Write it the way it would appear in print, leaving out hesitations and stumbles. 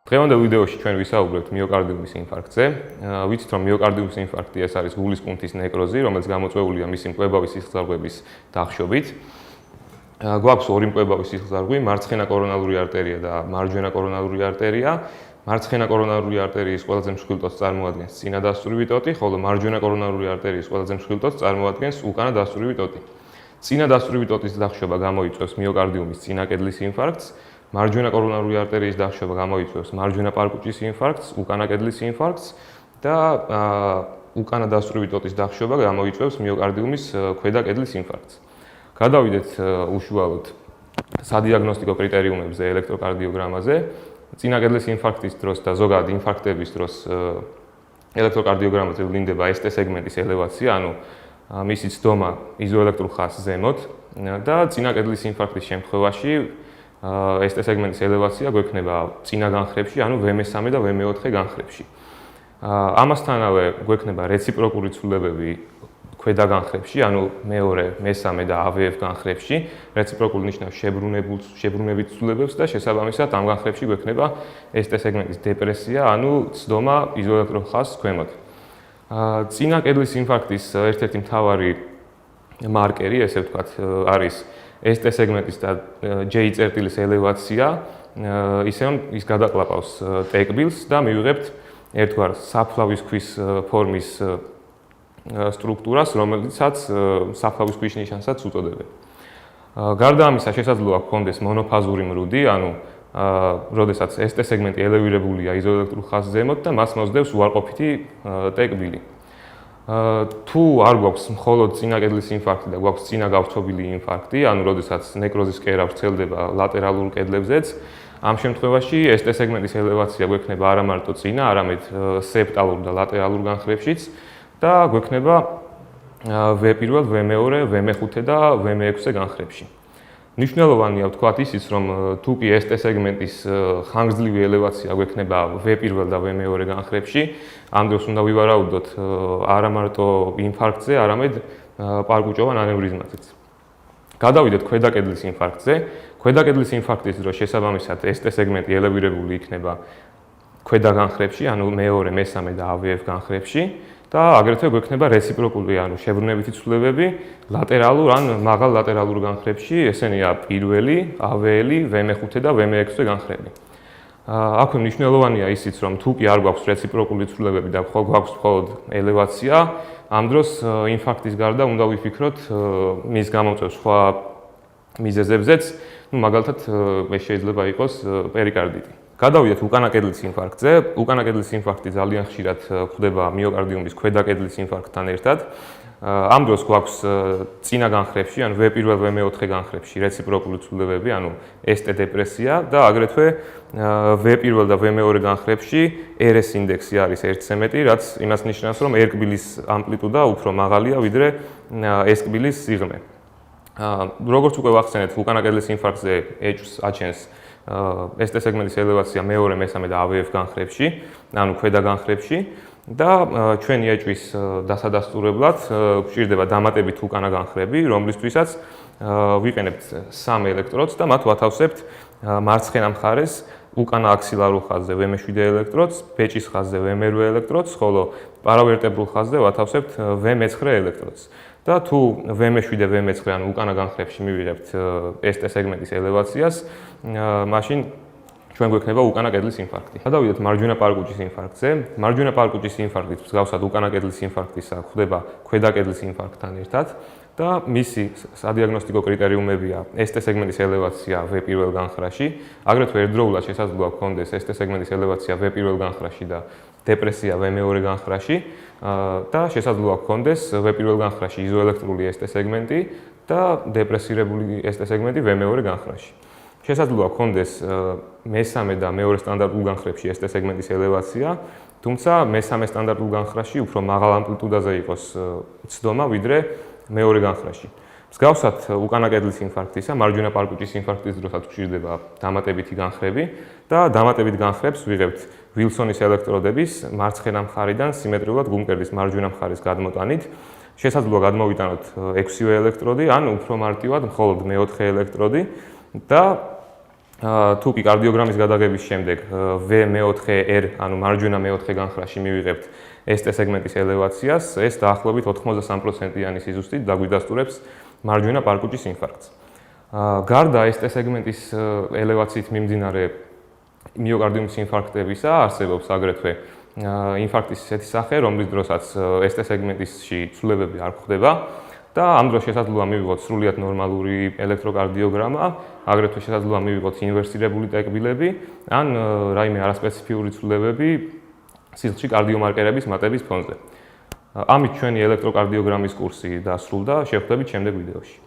დღევანდელ ვიდეოში ჩვენ ვისაუბრებთ მიოკარდიუმის ინფარქტზე. ვიცით, რომ მიოკარდიუმის ინფარქტი ეს არის გულის კუნთის ნეკროზი, რომელიც გამოწვეულია მისი მკვებავი სისხლძარღვების დახშობით. გვაქვს ორი მკვებავი სისხლძარღვი, მარცხენა კორონალური არტერია და მარჯვენა კორონალური არტერია. მარცხენა კორონალური არტერიის ყველაზე მსხვილ ტოტს წარმოადგენს წინა დასწვრივი ტოტი, ხოლო მარჯვენა კორონალური არტერიის ყველაზე მსხვილ ტოტს წარმოადგენს უკანა დასწვრივი ტოტი. წინა დასწვრივი ტოტის დახშობა გამოიწვევს მიოკარდიუმის წინა კედლის ინფარქტს. მარჯვენა კორონალური არტერიის დახშობა გამოიწვევს მარჯვენა პარკუჭის ინფარქტს, უკანა კედლის ინფარქტს და უკანა დასწვრივი ტოტის დახშობა გამოიწვევს მიოკარდიუმის ქვედა კედლის ინფარქტს. გადავიდეთ უშუალოდ სადიაგნოსტიკო კრიტერიუმებზე ელექტროკარდიოგრამაზე. წინა კედლის ინფარქტის დროს და ზოგადად ინფარქტების დროს ელექტროკარდიოგრამაზე ვლინდება ST სეგმენტის ელევაცია, ანუ მისი ცდომა იზოელექტრულ ხაზს ზემოთ და წინა კედლის ინფარქტის შემთხვევაში ST სეგმენტის ელევაცია გვექნება წინა განხრებში, ანუ V3 და V4 განხრებში. ამასთანავე გვექნება რეციპროკული ცვლილებები ქვედა განხრებში, ანუ მეორე, მესამე და AVF განხრებში. რეციპროკული ნიშნავს შებრუნებით ცვლილებებს და შესაბამისად ამ განხრებში გვექნება ST სეგმენტის დეპრესია, ანუ ცდომა იზოელექტრულ ხაზს ქვემოთ. წინა კედლის ინფარქტის ერთ-ერთი მთავარი მარკერი, ესე ვთქვათ, არის ST სეგმენტის და J წერტილის ელევაცია, ისე რომ ის გადაყლაპავს ტეკბილს და მივიღებთ ერთგვარ საფლავის ქვის ფორმის სტრუქტურას, რომელიცაც საფლავის ქვის ნიშანსაც უწოდებენ. გარდა ამისა, შესაძლოა გქონდეს მონოფაზური მრუდი, ანუ როდესაც ST სეგმენტი ელევირებულია იზოელექტრულ ხაზს ზემოთ და მას მოსდევს უარყოფითი ტეკბილი. თუ არ გვაქვს მხოლოდ წინა კედლის ინფარქტი და გვაქვს წინა გავცხობილი ინფარქტი, ანუ როდესაც ნეკროზის კერა ვრცელდება ლატერალურ კედლებზეც, ამ შემთხვევაში ST სეგმენტის ელევაცია გვექნება არა მარტო წინა, არამედ სეპტალურ და ლატერალურ განხრებშიც და გვექნება V1, V2, V5 და V6 განხრებში. მნიშვნელოვანია ვთქვათ ისიც, რომ თუ კი ST სეგმენტის ხანგრძლივი ელევაცია გვექნება V1 და V2 განხრებში, ამ დროს უნდა ვივარაუდოთ არა მარტო ინფარქტზე, არამედ პარკუჭოვან ანევრიზმაზეც. გადავიდეთ ქვედა კედლის ინფარქტზე. ქვედა კედლის ინფარქტის დროს შესაბამისად ST სეგმენტი ელევირებული იქნება ქვედა განხრებში, ანუ მეორე, მესამე და AVF განხრებში და აგრეთვე გვექნება რეციპროკული, ანუ შებრუნებითი ცვლილებები ლატერალურ ან მაღალ ლატერალურ განხრებში, ესენია პირველი, AVL, V5 და V6 განხრები. აქვე მნიშვნელოვანია ისიც, რომ თუ კი არ გვაქვს რეციპროკული ცვლილებები და გვაქვს მხოლოდ ელევაცია, ამ დროს ინფარქტის გარდა უნდა ვიფიქროთ მის გამოწვევს სხვა მიზეზებზეც, მაგალითად ეს შეიძლება იყოს პერიკარდიტი. გადავიდეთ უკანა კედლის ინფარქტზე. უკანა კედლის ინფარქტი ძალიან ხშირად გვხვდება მიოკარდიუმის ქვედა კედლის ინფარქტთან ერთად. ამ დროს გვაქვს წინა განხრებში, ანუ V1, V4 განხრებში რეციპროკული ცვლილებები, ანუ ST დეპრესია და აგრეთვე V1 და V2 განხრებში RS ინდექსი არის 1-ზე მეტი, რაც იმას ნიშნავს, რომ ერკბილის ამპლიტუდა უფრო მაღალია, ვიდრე S-კბილის სიღრმე. როგორც უკვე ვახსენეთ, უკანა კედლის ინფარქტზე აჩენს ST სეგმენტის ელევაცია მეორე, მესამე და AVF განხრებში, ანუ ქვედა განხრებში და ჩვენი ეჭვის დასადასტურებლად გვჭირდება დამატებით უკანა განხრები, რომლისთვისაც ვიყენებთ 3 ელექტროდს და მათ ვათავსებთ მარცხენა მხარეს უკანა აქსილარულ ხაზზე V7 ელექტროდს, ბეჭის ხაზზე V2 ელექტროდს, ხოლო პარავერტებრულ ხაზზე ვათავსებთ V9 ელექტროდს. და თუ V7, V9, ანუ უკანა განხრებში მივიღებთ ST სეგმენტის ელევაციას, მაშინ ჩვენ გვექნება უკანა კედლის ინფარქტი. გადავიდეთ მარჯვენა პარკუჭის ინფარქტზე. მარჯვენა პარკუჭის ინფარქტი მსგავსად უკანა კედლის ინფარქტისა გვხვდება ქვედა კედლის ინფარქტთან ერთად და მისი სადიაგნოსტიკო კრიტერიუმებია ST სეგმენტის ელევაცია V1 განხრაში, აგრეთვე ერთდროულად შესაძლოა გქონდეს ST სეგმენტის ელევაცია V1 განხრაში და დეპრესია V2 განხრაში და შესაძლოა გქონდეს V1 განხრაში იზოელექტრული ST სეგმენტი და დეპრესირებული ST სეგმენტი V2 განხრაში. შესაძლოა გქონდეს მესამე და მეორე სტანდარტულ განხრებში ST სეგმენტის ელევაცია, თუმცა მესამე სტანდარტულ განხრაში უფრო მაღალ ამპლიტუდაზე იყოს ცდომა, ვიდრე მეორე განხრაში. მსგავსად უკანა კედლის ინფარქტისა, მარჯვენა პარკუჭის ინფარქტის დროსაც გვჭირდება დამატებითი განხრები და დამატებით განხრებს ვიღებთ ვილსონის ელექტროდების მარცხენა მხარიდან სიმეტრიულად გულმკერდის მარჯვენა მხარის გადმოტანით. შესაძლოა გადმოვიტანოთ 6-ვე ელექტროდი, ან უფრო მარტივად მხოლოდ მე-4 ელექტროდი და თუ კი კარდიოგრამის გადაღების შემდეგ V4R, ანუ მარჯვენა მეოთხე განხრაში მივიღებთ ST სეგმენტის ელევაციას, ეს დაახლოებით 83%-იანი სიზუსტით დაგვიდასტურებს მარჯვენა პარკუჭის ინფარქტს. გარდა ST სეგმენტის ელევაციით მიმდინარე მიოკარდიუმის ინფარქტებისა, არსებობს აგრეთვე ინფარქტის ისეთი სახე, რომლის დროსაც ST სეგმენტისში ცვლილებები არ გვხდება და ამ დროს შესაძლოა მივიღოთ სრულიად ნორმალური ელექტროკარდიოგრამა, აგრეთვე შესაძლოა მივიღოთ ინვერსირებული ტკბილები ან რაიმე არასპეციფიური ცვლილებები სისხლში კარდიომარკერების მატების ფონზე. ამით ჩვენი ელექტროკარდიოგრამის კურსი დასრულდა, შევხვდებით შემდეგ ვიდეოში.